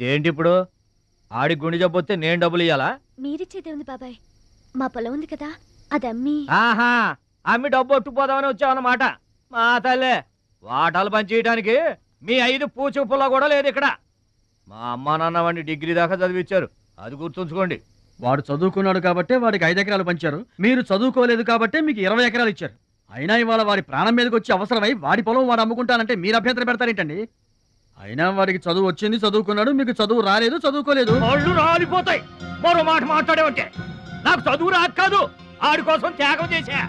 ఏంటి ఇప్పుడు ఆడి గుండె జబ్బొస్తే నేను డబ్బులు ఇయ్యాలా? మీరిచ్చేదే ఉంది బాబాయ్. మా పొలం ఉంది కదా, అది అమ్మి. ఆహా, అమ్మి డబ్బు ఒట్టుకుపోదామని వచ్చావన్నమాట. మా తల్లే, వాటాలు పనిచేయడానికి మీ 5 పూచి పుల్ల కూడా లేదు ఇక్కడ. మా అమ్మా నాన్న వాడిని డిగ్రీ దాకా చదివించారు, అది గుర్తుంచుకోండి. వాడు చదువుకున్నాడు కాబట్టే వాడికి 5 ఎకరాలు పంచారు. మీరు చదువుకోలేదు కాబట్టే మీకు 20 ఎకరాలు ఇచ్చారు. అయినా ఇవాళ వాడి ప్రాణం మీదకి వచ్చి అవసరమై వాడి పొలం వాడు అమ్ముకుంటానంటే మీరు అభ్యంతరం పెడతారేంటండి? అయినా వాడికి చదువు వచ్చింది, చదువుకున్నాడు. మీకు చదువు రాలేదు, చదువుకోలేదు. వాళ్ళు రాలిపోతాయి మరో మాట మాట్లాడేవంటే. నాకు చదువు రాక కాదు, ఆడి కోసం త్యాగం చేశా.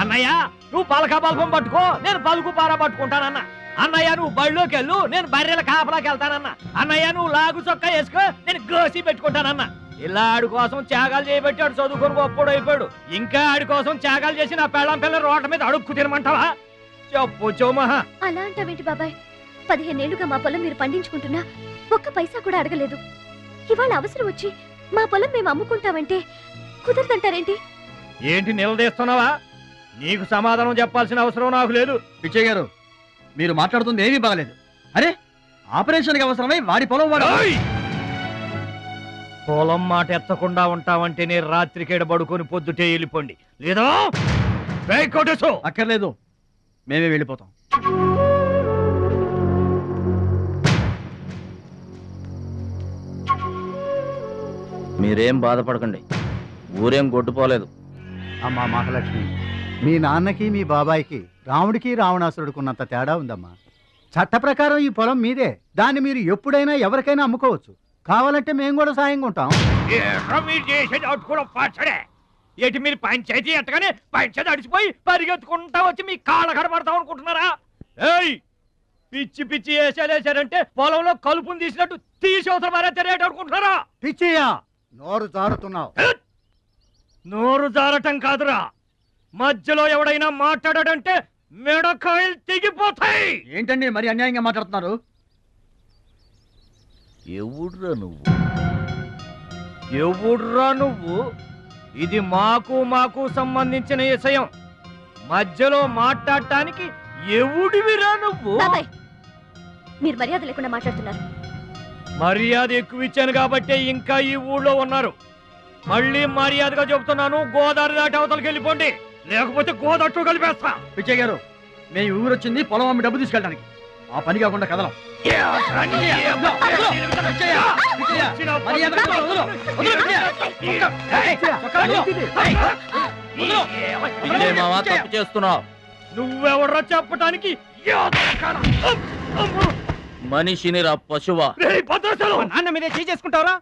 అన్నయ్య నువ్వు పలక బల్పం పట్టుకో, నేను పలుకు పార పట్టుకుంటానన్నా. అన్నయ్య నువ్వు బళ్ళోకి వెళ్ళు, నేను బర్రెల కాపలాకి వెళ్తానన్నా. అన్నయ్య నువ్వు లాగు చొక్కా వేసుకో, నేను గోసి పెట్టుకుంటానన్నా. ఇలా ఆడి కోసం త్యాగాలు చేయబట్టి ఆడు చదువుకొని గొప్పడు అయిపోయాడు. ఇంకా ఆడి కోసం త్యాగాలు చేసి నా పెళ్ళం పిల్ల రోడ్ల మీద అడుక్కు తినమంటావా? చెప్పు చోమహా. అలా అంటావేంటి బాబాయ్? 15 ఏళ్లుగా మా పొలం మీరు పండించుకుంటున్నా ఒక్క పైసా కూడా అడగలేదు. ఇవాళ అవసరం వచ్చి మా పొలం మేము అమ్ముకుంటామంటే కుదరదంటారేంటి? ఏంటి నిలదీస్తున్నావా? నీకు సమాధానం చెప్పాల్సిన అవసరం నాకు లేదు. పిచ్చయ్య గారు, మీరు మాట్లాడుతుంది ఏమీ బాగలేదు. అరే, ఆపరేషన్కి అవసరమై వాడి పొలం వాడు. పొలం మాట ఎత్తకుండా ఉంటావంటే నేను రాత్రికేడ పడుకొని పొద్దుటే వెళ్ళిపోండి, లేదా అక్కర్లేదు, మేమే వెళ్ళిపోతాం. మీరేం బాధపడకండి, ఊరేం గొడ్డుపోలేదు. అమ్మా మహాలక్ష్మి, మీ నాన్నకి మీ బాబాయికి రాముడికి రావణాసురుడికున్నంత తేడా ఉందమ్మా. చట్ట ప్రకారం ఈ పొలం మీదే. దాన్ని మీరు ఎప్పుడైనా ఎవరికైనా అమ్ముకోవచ్చు. కావాలంటే మేము కూడా సాయంగా ఉంటాం. ఏంటి మీరు పంచాయతీ ఎట్టగానే పంచాయతీ అడిచిపోయి పరిగెత్తుకుంటా వచ్చి మీ కాళ్ళ కడబడతాం అనుకుంటున్నారా? ఏయ్, పిచ్చి పిచ్చి వేసారంటే పొలంలో కలుపుని తీసినట్టు తీసి అవసరం మరే తెలియట అనుకుంటున్నారా? పిచ్చియా, నోరు జారుతున్నావు. నోరు జారటం కాదురా, మధ్యలో ఎవడైనా మాట్లాడాడంటే మెడకాయలు తెగిపోతాయి. ఏంటండి మరి అన్యాయంగా మాట్లాడుతున్నారు? ఎవడ్రా నువ్వు? ఎవడ్రా నువ్వు? ఇది మాకు సంబంధించిన విషయం. మధ్యలో మాట్లాడటానికి ఎవడివిరా నువ్వు? బాబాయ్, మీరు మర్యాద లేకుండా మాట్లాడుతున్నారు. మర్యాద ఎక్కువ ఇచ్చాను కాబట్టే ఇంకా ఈ ఊళ్ళో ఉన్నారు. మళ్ళీ మర్యాదగా చెబుతున్నాను, గోదావరి దాటి అవతలకి వెళ్ళిపోండి, లేకపోతే గోదట్టు కలిపేస్తా. పిచ్చయ్య గారు, మేము ఊరు వచ్చింది పొలం అమ్మి డబ్బు తీసుకెళ్ళడానికి. ఆ పని కాకుండా కదలం. తప్పు చేస్తున్నావు. నువ్వెవడ్రా చెప్పటానికి? మనిషిని రా పశువా. నాన్న మీదే చేసుకుంటావరా?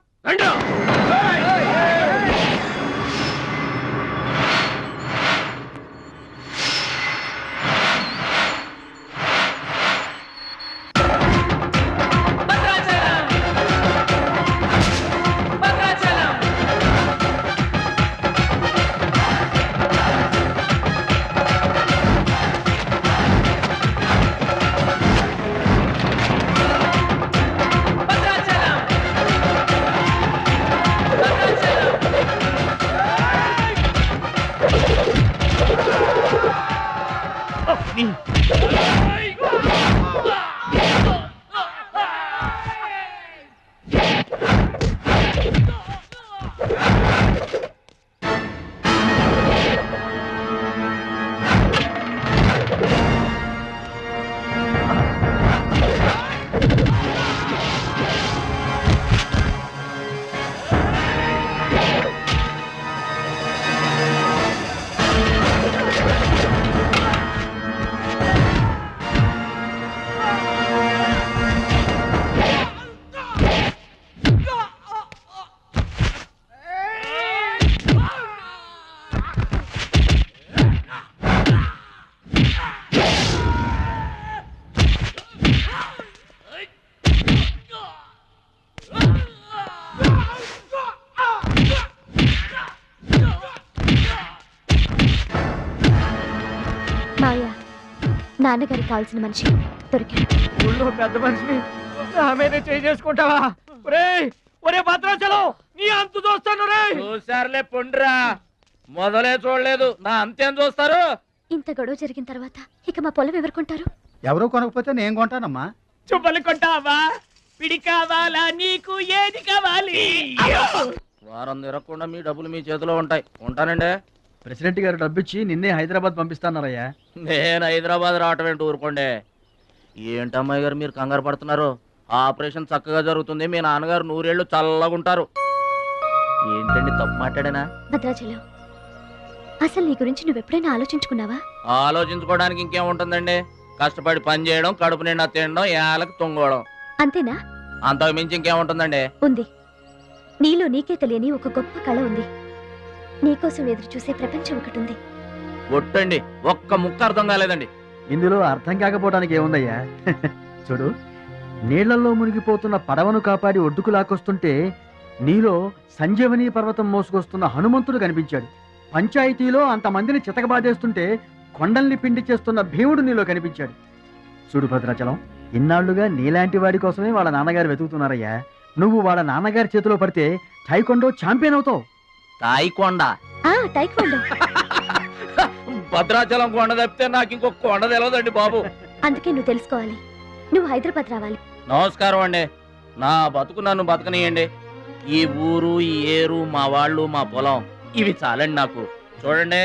నాన్నగారికి కావాల్సిన మనిషి దొరికాడు. ఊళ్ళో పెద్ద మనిషిని నా మీద చేసుకుంటావా? ఒరే భద్రాచలం, నీ అంతు చూస్తాను. చూసారులే పొండ్రా, మొదలే చూడలేదు, నా అంతేం చూస్తారు? ఇంత గొడవ జరిగిన తర్వాత ఇక మా పొలం ఎవరు కొంటారు? ఎవరో కొనకపోతే నేను కొంటానమ్మా. చుబ్బలు కొంటావా? పిడి కావాలా నీకు ఏది కావాలి వారం తిరగకుండా మీ డబ్బులు మీ చేతిలో ఉంటాయి. ఉంటానండి. ప్రెసిడెంట్ గారు డబ్బిచ్చి నిన్నే హైదరాబాద్ పంపిస్తాన్నారయ్యా. నేను హైదరాబాద్ రావటం ఏంటి, ఊరుకోండి. ఏంటమ్మాయి గారు మీరు కంగారు పడుతున్నారు? ఆపరేషన్ చక్కగా జరుగుతుంది. మీ నాన్నగారు 100 ఏళ్ళు చల్లగుంటారు. ఏంటండి తప్పు మాట్లాడానా? భద్రాచలం, అసలు నీ గురించి నువ్వెప్పుడైనా ఆలోచించుకున్నావా? ఆలోచించుకోవడానికి ఇంకేముంటుందండి? కష్టపడి పని చేయడం, కడుపు నిండా తినడం, ఏళ్ళకి తొంగోవడం, అంతేనా? అంతకు మించి ఇంకేముంటుందండి? ఉంది. నీలో నీకే తెలియని ఒక గొప్ప కళ ఉంది. నీకోసం ఎదురు చూసే ప్రపంచం ఒకటి ఉంది. ఒట్టండి, ఒక్క ముక్క అర్థం కాలేదండి. ఇందులో అర్థం కాకపోవడానికి ఏముందయ్యా? చూడు, నీళ్లలో మునిగిపోతున్న పడవను కాపాడి ఒడ్డుకు లాక్కొస్తుంటే నీలో సంజీవని పర్వతం మోసుకొస్తున్న హనుమంతుడు కనిపించాడు. పంచాయతీలో అంతమందిని చితకబాదేస్తుంటే కొండల్ని పిండి చేస్తున్న భీముడు నీలో కనిపించాడు. చూడు భద్రాచలం, ఇన్నాళ్లుగా నీలాంటి వాడి కోసమే వాళ్ళ నాన్నగారు వెతుకుతున్నారయ్యా. నువ్వు వాళ్ళ నాన్నగారి చేతిలో పడితే టైకొండో ఛాంపియన్ అవుతావు. తాయికొండ? టైక్వాండో. భద్రాచలం కొండ తప్పితే నాకు ఇంకొక కొండ తెలియదండి బాబు. అందుకే నువ్వు తెలుసుకోవాలి. నువ్వు హైదరాబాద్ రావాలి. నమస్కారం అండి. నా బతుకు నన్ను బతకనియండి. ఈ ఊరు, ఈ ఏరు, మా వాళ్ళు, మా పొలం, ఇవి చాలండి నాకు. చూడండి,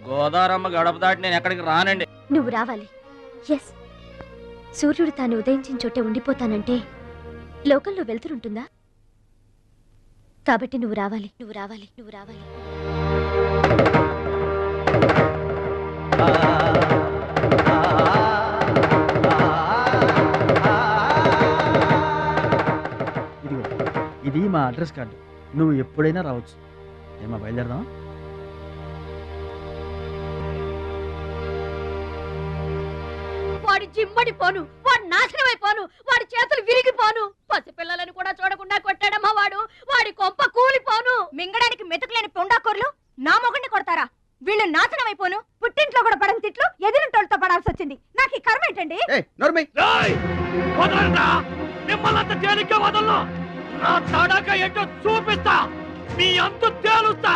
గోదావరమ్మ గడప దాటి నేను ఎక్కడికి రానండి. నువ్వు రావాలి. ఎస్, సూర్యుడు తాను ఉదయించిన చోటే ఉండిపోతానంటే లోకంలో వెళ్తురుంటుందా? కాబట్టి నువ్వు రావాలి, నువ్వు రావాలి, నువ్వు రావాలి. ఇదిగో, ఇది మా అడ్రస్ కార్డు. నువ్వు ఎప్పుడైనా రావచ్చు. ఏమా బయలుదేరదాం? వాడి జిమ్మడిపోను, వాడి నాశనమైపోను, వాడి చేతులు విరిగిపోను. పసిపిల్లలను కూడా చూడకుండా కొట్టాడమ్మా వాడు. వాడి కొంప కూలిపోను. మింగడానికి మెతుకులేని పొండాకోర్లు నా మొగుడిని కొడతారా? వీళ్ళు నాశనమైపోను. పుట్టింట్లో కూడా పడని తిట్లు ఎదిరింటోళ్ళతో పడాల్సి వచ్చింది. నాకు ఈ కర్మ ఏంటండి? మిమ్మల్ని అంత తేలిగ్గా వదలను. నా తడాక ఏంటో చూపిస్తా. మీ అంత తేలుస్తా.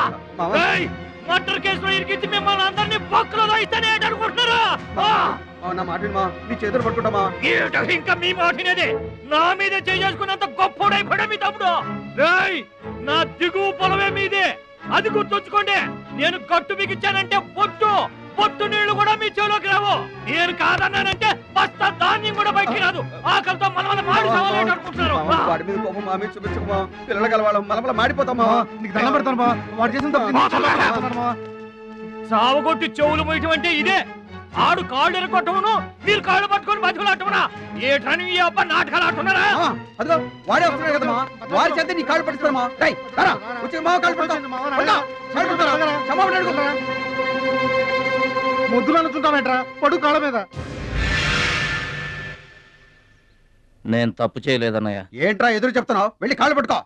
మర్డర్ కేసులో ఇరికించి మిమ్మల్ని అందరినీ పక్కలో ఇస్తానే అనుకుంటున్నారా? నా మాట నీ చేతులు పట్టుకుంటామా? ఇంకా మీ మాటినేది. నా మీద చేసుకున్నంత గొప్పోడైపోయా మీ తమ్ముడు. నా దిగువ పొలమే మీదే, అది గుర్తుంచుకోండి. నేను కట్టు బిగించానంటే పొట్టు నీళ్లు కూడా మీ చెవులోకి రావు. నేను కాదన్నానంటే బస్తా ధాన్యం కూడా బయటికి రాదు. ఆకలితో మన మాడి అనుకుంటున్నారు. పిల్లల కలవాళ్ళం మలమల మాడిపోతామా? సావగొట్టి చెవులు మొయ్యటం అంటే ఇదే. ఆడు కాళ్ళు ఎరగొట్టవును, మీరు కాళ్ళు పట్టుకొని బతుకులాటమనా? ఏటని ఈ అబ్బా నాటకాలు ఆడుతున్నారా? అదిగో వాడే వస్తున్నాడు కదమ్మా, వాడి చేత నీ కాళ్ళు పట్టిస్తామా? ముద్దులు అనుకుంటామేట్రా, పడు కాళ్ళ మీద. నేను తప్పు చేయలేదన్నయ్య. ఏంట్రా ఎదురు చెప్తున్నావు? వెళ్ళి కాళ్ళు పట్టుకో.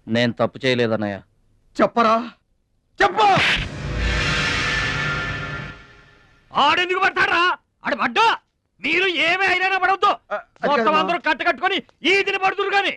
నేను తప్పు చేయలేదన్నయ్య. చెప్పరా, చెప్పు. ఆడెందుకు పడతారా? ఆడు పడ్డా మీరు ఏమీ అయినా పడవద్దు. మొత్తం అందరూ కట్టుకొని ఈ దిన పడుతురు గాని.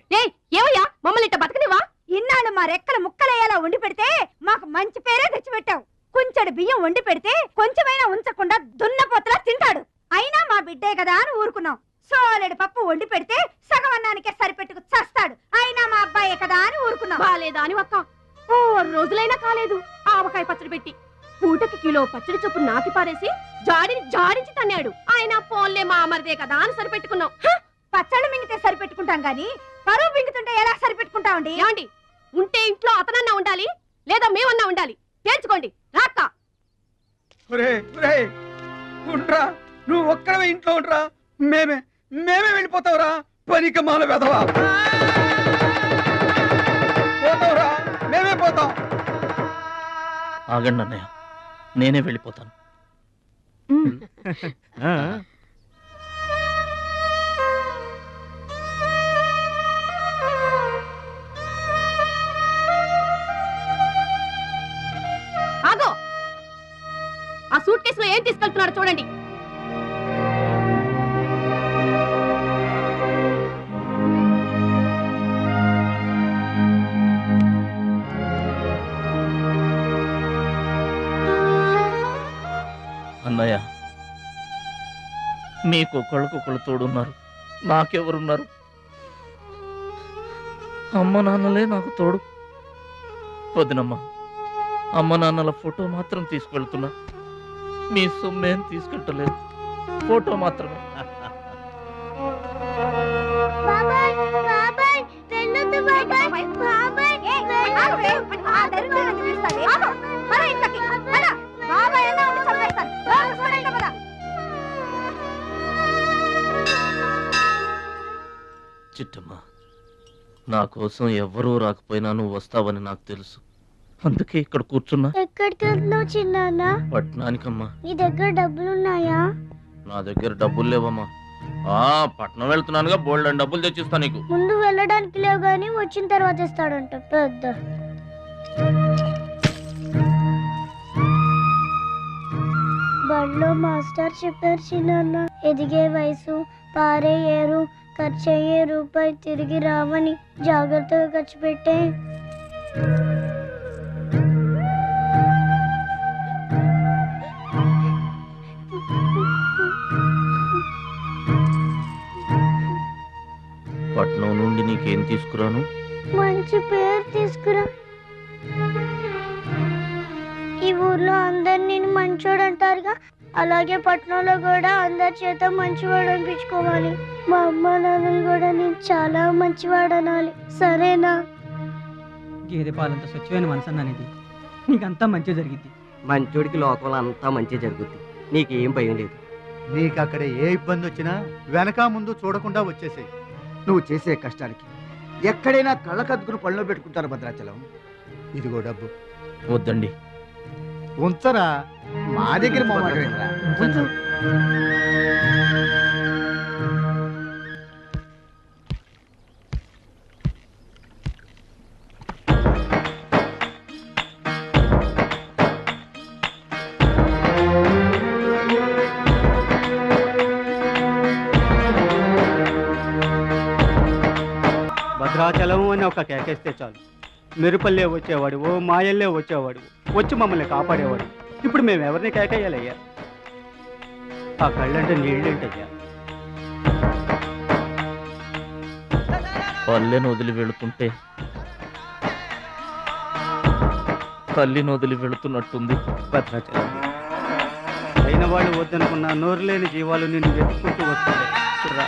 ఏమయ్యా, మమ్మల్ని ఇట్ట బతకనివా? ఇన్నాళ్ళు మా రెక్కల ముక్కలయ్యేలా వండి పెడితే మాకు మంచి పేరే తెచ్చిపెట్టావు. కొంచెడు బియ్యం వండి పెడితే కొంచెమైనా ఉంచకుండా దున్నపోతలా తింటాడు. అయినా మా బిడ్డే కదా అని ఊరుకున్నాం. సోలెడు పప్పు వండి పెడితే సగం అన్నానికే సరిపెట్టుకు చస్తాడు. అయినా మా అబ్బాయే కదా అని ఊరుకున్నాం. బాలేదా అని ఒక్క 4 రోజులైనా కాలేదు ఆవకాయ పచ్చడి పెట్టి. పూటకి కిలో పచ్చడి చొప్పు నాకి పారేసి జాడించి తన్నాడు. ఆయన పోన్లే మా అమర్దే కదా అని సరిపెట్టుకున్నాం. పచ్చళ్ళు మింగితే సరిపెట్టుకుంటాం గాని పరువు మింగుతుంటే ఎలా సరిపెట్టుకుంటామండి? ఏమండి, ఉంటే ఇంట్లో అతనన్నా ఉండాలి, లేదా మేమన్నా ఉండాలి. తేల్చుకోండి. రాక్క నువ్వు ఒక్కడవే ఇంట్లో ఉండరా. మేమే వెళ్ళిపోతావురా. పనికి మాల వెదవా. పోతావురా, మేమే పోతాం. ఆగండి అన్నయ్య, నేనే వెళ్ళిపోతాను. ఆగో, ఆ సూట్ కేసులో ఏం తీసుకెళ్తున్నారో చూడండి. అన్నయ్య, మీకొకళ్ళకొకళ్ళు తోడున్నారు, నాకెవరున్నారు? అమ్మ నాన్నలే నాకు తోడు. వదినమ్మా, అమ్మ నాన్నల ఫోటో మాత్రం తీసుకెళ్తున్నా, మీ సొమ్మేం తీసుకెళ్ళలేదు, ఫోటో మాత్రమే. చిట్టమ్మా, నా కోసం ఎవ్వరూ రాకపోయినా నువ్వు వస్తావని నాకు తెలుసు, అందుకే ఇక్కడ కూర్చున్నా. ఎక్కడికి వెళ్తున్నావు చిన్నాన్న? పట్నానికమ్మా. నీ దగ్గర డబ్బులున్నాయా? నా దగ్గర డబ్బులు లేవమ్మా. పట్నం వెళ్తున్నానుగా, బోల్డ్ అని డబ్బులు తెచ్చిస్తా నీకు. ముందు వెళ్ళడానికి లేవు గానీ వచ్చిన తర్వాత ఇస్తాడంట పెద్ద. బడిలో మాస్టర్ చెప్పారు చిన్నాన్న, ఎదిగే వయసు, పారే ఏరు, ఖర్చయ్యే రూపాయి తిరిగి రావని, జాగ్రత్తగా ఖర్చు పెట్టే. పట్నం నుండి నీకేం తీసుకురాను? మంచి పేరు తీసుకురా. ఈ ఊర్లో అందరు నేను మంచోడు అంటారుగా, అలాగే పట్నంలో కూడా అందరి చేత మంచివాడు అనిపించుకోవాలి. మా అమ్మ నాన్నలు కూడా నేను చాలా మంచివాడు అనాలి, సరేనా? గేదె పాలంత స్వచ్ఛమైన మనసు అనేది నీకంతా మంచి జరిగింది. మంచోడికి లోకంలో అంతా మంచి జరుగుద్ది, నీకేం భయం లేదు. నీకు అక్కడ ఏ ఇబ్బంది వచ్చినా వెనక ముందు చూడకుండా వచ్చేసేయ్. నువ్వు చేసే కష్టానికి ఎక్కడైనా కళ్ళకద్దుకుని పనిలో పెట్టుకుంటారు భద్రాచలం. ఇదిగో డబ్బు. వద్దండి. ఉంచరా, మా దగ్గర మొహమాటమేంట్రా? భద్రాచలం అని ఒక కేకేస్తే చాలు, మెరుపల్లే వచ్చేవాడు, ఓ మాయల్లే వచ్చేవాడు, వచ్చి మమ్మల్ని కాపాడేవాడు. ఇప్పుడు మేము ఎవరిని కేకేయాలయ్యా? ఆ కళ్ళంటే నీళ్ళేంటయ్యా? పల్లెను వదిలి వెళుతుంటే తల్లిని వదిలి వెళుతున్నట్టుంది. భద్రాచలం అయిన వాళ్ళు వద్దనుకున్న నోరు లేని జీవాలు నిన్ను వెతుక్కుంటూ వస్తుంది. చూడరా,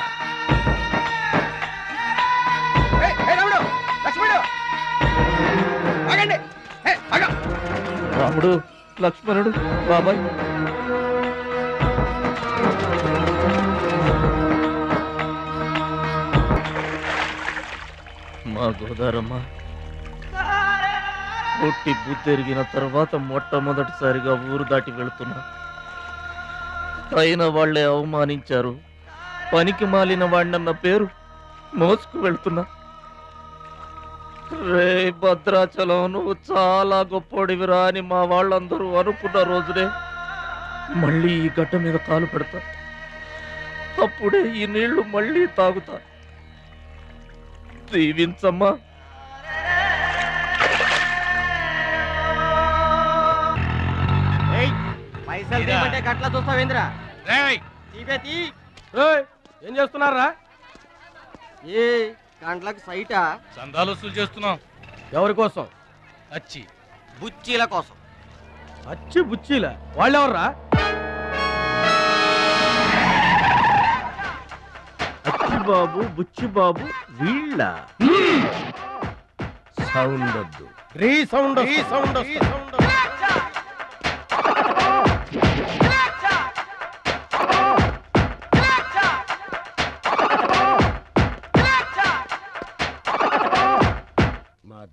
రాముడు, లక్ష్మణుడు, బాబాయ్. మా గోదారమ్మ పుట్టి బుద్ధెరిగిన తర్వాత మొట్టమొదటిసారిగా ఊరు దాటి వెళుతున్నా. అయిన వాళ్లే అవమానించారు, పనికి మాలిన వాడినన్న పేరు మోసుకు వెళ్తున్నా. రే భద్రాచలం, నువ్వు చాలా గొప్పోడివిరా అని మా వాళ్ళందరూ అనుకున్న రోజునే మళ్ళీ ఈ గడ్డ మీద కాలు పెడతా. అప్పుడే ఈ నీళ్లు మళ్ళీ తాగుతా. దీవించమ్మా. కట్లా చూస్తావేంద్రా? ఏం చేస్తున్నారా? ఏ కంట్లకు సైటా? చందాలు వసూలు చేస్తున్నాం. ఎవరి కోసం? అచ్చి బుచ్చీల కోసం. అచ్చి బుచ్చీల వాళ్ళెవర్రా? అచ్చి బాబు, బుచ్చి బాబు వీళ్ళ. సౌండ్ వద్దు, రీ సౌండ్.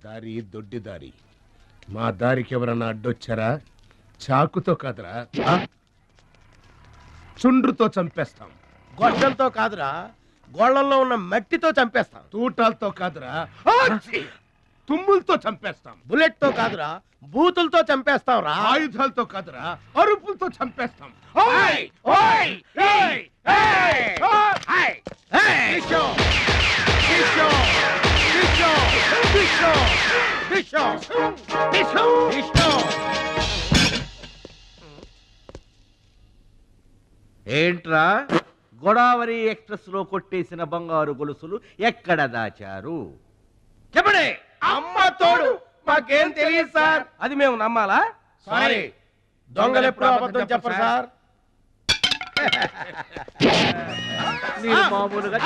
దారి దొడ్డి దారి. మా దారికి ఎవరన్నా అడ్డొచ్చారా? చాకుతో కాదురా, చుండ్రుతో చంపేస్తాం. గొడ్డలతో కాదురా, గోళ్లలో ఉన్న మట్టితో చంపేస్తాం. తూటాలతో కాదురా, తుమ్ములతో చంపేస్తాం. బుల్లెట్ తో కాదురా, బూతులతో చంపేస్తాం రా. ఆయుధాలతో కాదురా, అరుపులతో చంపేస్తాం. ఏంట్రా గోదావరి ఎక్స్ప్రెస్ లో కొట్టేసిన బంగారు గొలుసులు ఎక్కడ దాచారు? చెప్పండి. అమ్మ తోడు మాకేం తెలియదు సార్. అది మేము నమ్మాలా? సారీ, దొంగలు ఎప్పుడు అబద్ధం చెప్పరు సార్. మీరు మామూలుగా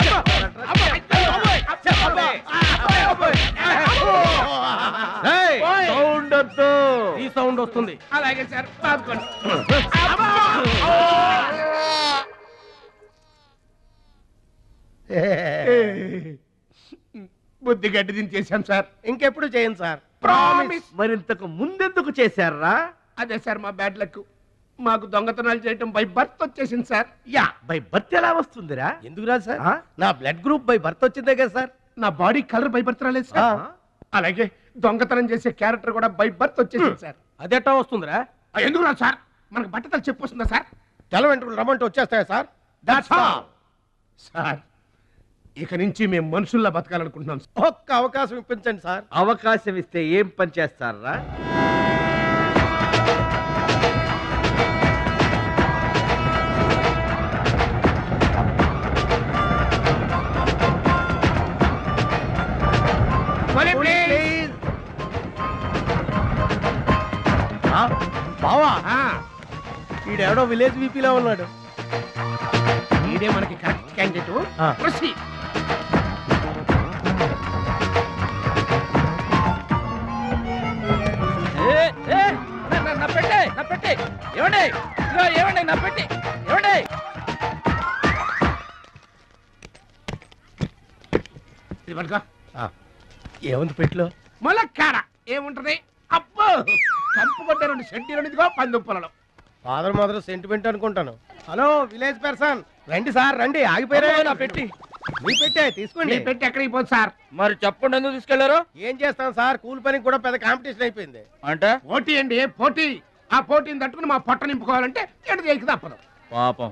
సౌండ్ వద్దు. ఈ సౌండ్ వస్తుంది. అలాగే సార్, పాదుకోండి. బుద్ధి గడ్డి దించేసాం సార్. ఇంకెప్పుడు చేయండి సార్. ప్రామిస్. మరింతకు ముందెందుకు చేశారా? అదే సార్ మా బ్యాడ్ లక్. మాకు దొంగతనాలు చేయటం బై బర్త్ వచ్చేసింది సార్. యా, బై బర్త్ ఎలా వస్తుందిరా? ఎందుకు రాదు సార్? నా బ్లడ్ గ్రూప్ బై బర్త్ వచ్చిందే కదా సార్. నా బాడీ కలర్ బై బర్త్ రాలేదు సార్. అలాగే దొంగతనం చేసే క్యారెక్టర్ కూడా బై బర్త్ వచ్చేసింది సార్. అదెట్టా వస్తుందిరా? ఎందుకు రాదు సార్? మనకు బట్టతలు చెప్పు వస్తుందా సార్? తెల్ల వెంట్రుకలు రమ్మంటే వచ్చేస్తాయా సార్? That's all sir. ఇక నుంచి మేము మనుషుల్లా బతకాలనుకుంటున్నాం సార్. ఒక్క అవకాశం ఇప్పించండి సార్. అవకాశం ఇస్తే ఏం పని చేస్తారా? బావా, ఈడెవడో విలేజ్ వీపీలో ఉన్నాడు. ఇదే మనకి కరెక్ట్ క్యాండిడేట్. ప్రొసీడ్. నా పెట్టే ఏమండి, ఏమండి నా పెట్టి ఏమండి. ఇది పట్టుకో. ఏముంది పెట్లో? ములక్కాడ ఏముంటది? అబ్బో, కంపు కొట్టే 2 సెంటీలు ఇదిగో పందుప్పలలో. ఫాదర్ మదర్ సెంటిమెంట్ అనుకుంటాను. హలో విలేజ్ పర్సన్, రండి సార్ రండి. ఆగిపోయారా? నా పెట్టి మీ పెట్టే తీసుకోండి. మీ పెట్టి ఎక్కడికి పోదు సార్? మరి చెప్పండి, ఎందుకు తీసుకెళ్లారు? ఏం చేస్తాం సార్, కూలి పనికి కూడా పెద్ద కాంపిటీషన్ అయిపోయింది. అంటే పోటీ అండి, పోటీ. ఆ పోటీని తట్టుకుని మా పొట్ట నింపుకోవాలంటే ఎటు చేయక తప్పదు. పాపం,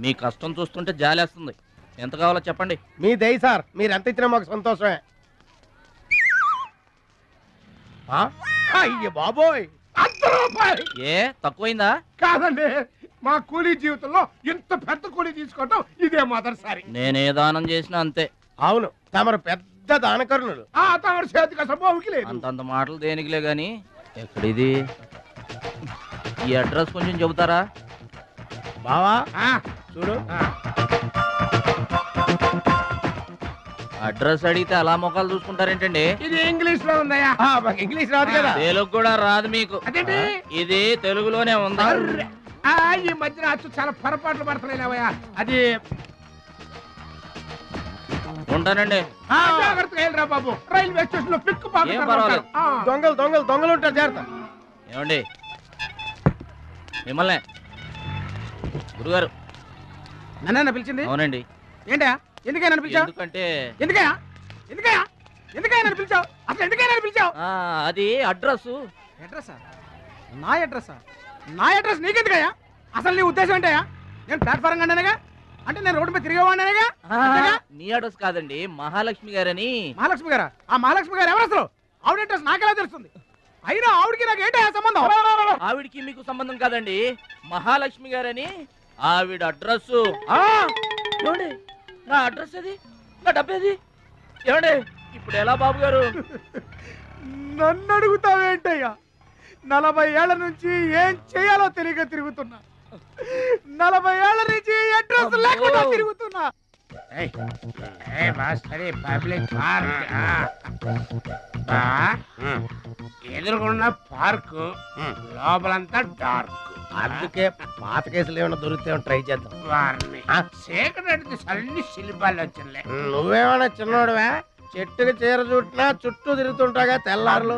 మీ కష్టం చూస్తుంటే జాలేస్తుంది. ఎంత కావాలో చెప్పండి. మీ దయ సార్, మీరు ఎంత ఇచ్చినా మాకు సంతోషమే. అయ్య బాబోయ్, ₹100. ఏ తక్కువైందా? కాదండి, మా కూలీ జీవితంలో ఇంత పెద్ద కూలీ తీసుకోవటం ఇదే మొదటిసారి. నేనే దానం చేసినా అంతే. అవును, తమరు పెద్ద దానకరుణులు. ఆ తమరి చేతికి అసలు బావుకి లేదు. అంతంత మాటలు దేనికిలే గాని, ఎక్కడిది? ఈ అడ్రస్ కొంచెం చెబుతారా? బావా చూడు. అడ్రస్ అడిగితే అలా మొక్కలు చూసుకుంటారేంటండి? ఇది ఇంగ్లీష్ లో ఉందయ్యా. మాకు ఇంగ్లీష్ రాదు కదా. తెలుగు కూడా రాదు మీకు. అదేంటి? ఇది తెలుగులోనే ఉంది. ఈ మధ్యన అచ్చు చాలా పొరపాట్లు పడుతున్నాయివయ్యా. అది ఉంటానండి. జాగ్రత్తగా వెళ్ళరా బాబు. రైల్వే స్టేషన్ లో పిక్ ఏం పర్వాలేదు. దొంగలు దొంగలు దొంగలు ఉంటారు, జాగ్రత్త. ఏమండి, మిమ్మల్ని గురుగారు. నన్ను పిలిచింది? అవునండి. ఏంటా? ఎందుకైనా పిలిచావు? ఎందుకంటే ఎందుకయ్యా నన్ను పిలిచావు? అసలు ఎందుకైనా పిలిచావు? అది అడ్రస్. అడ్రస్సా? నా అడ్రస్సా? నా అడ్రస్ నీకెందుకయ్యా? అసలు నీ ఉద్దేశం ఏంటయ్యా? నేను ప్లాట్ఫారం కండానగా, అంటే నేను రోడ్డు మీద తిరిగేవాడినగా. నీ అడ్రస్ కాదండి, మహాలక్ష్మి గారని. మహాలక్ష్మి గారా? ఆ మహాలక్ష్మి గారు ఎవరు అసలు? ఆవిడ అడ్రస్ నాకెలా తెలుస్తుంది? అయినా ఆవిడకి నాకు ఏంటయ్యా సంబంధం? ఆవిడికి మీకు సంబంధం కాదండి, మహాలక్ష్మి గారని ఆవిడ అడ్రస్. ఏమండి, నా అడ్రస్ అది, నా డబ్బేది? ఏమండి, ఇప్పుడు ఎలా బాబు గారు? నన్ను అడుగుతావేంటయ్యా? 40 ఏళ్ల నుంచి ఏం చేయాలో తెలియక తిరుగుతున్నా. 40 ఏళ్ల నుంచి అడ్రస్ లేకుండా తిరుగుతున్నా. ఎదురుకున్న పార్క్ లోపలంతా డార్క్. అందుకే పాత కేసులు ఏమైనా దొరికితే ట్రై చేద్దాం. వారిని చీకటి అన్ని శిల్పాలు వచ్చినాయి. నువ్వేమైనా చిన్నోడువా? చెట్టుకి చీర చుట్టినా చుట్టూ తిరుగుతుంటాగా తెల్లారులు.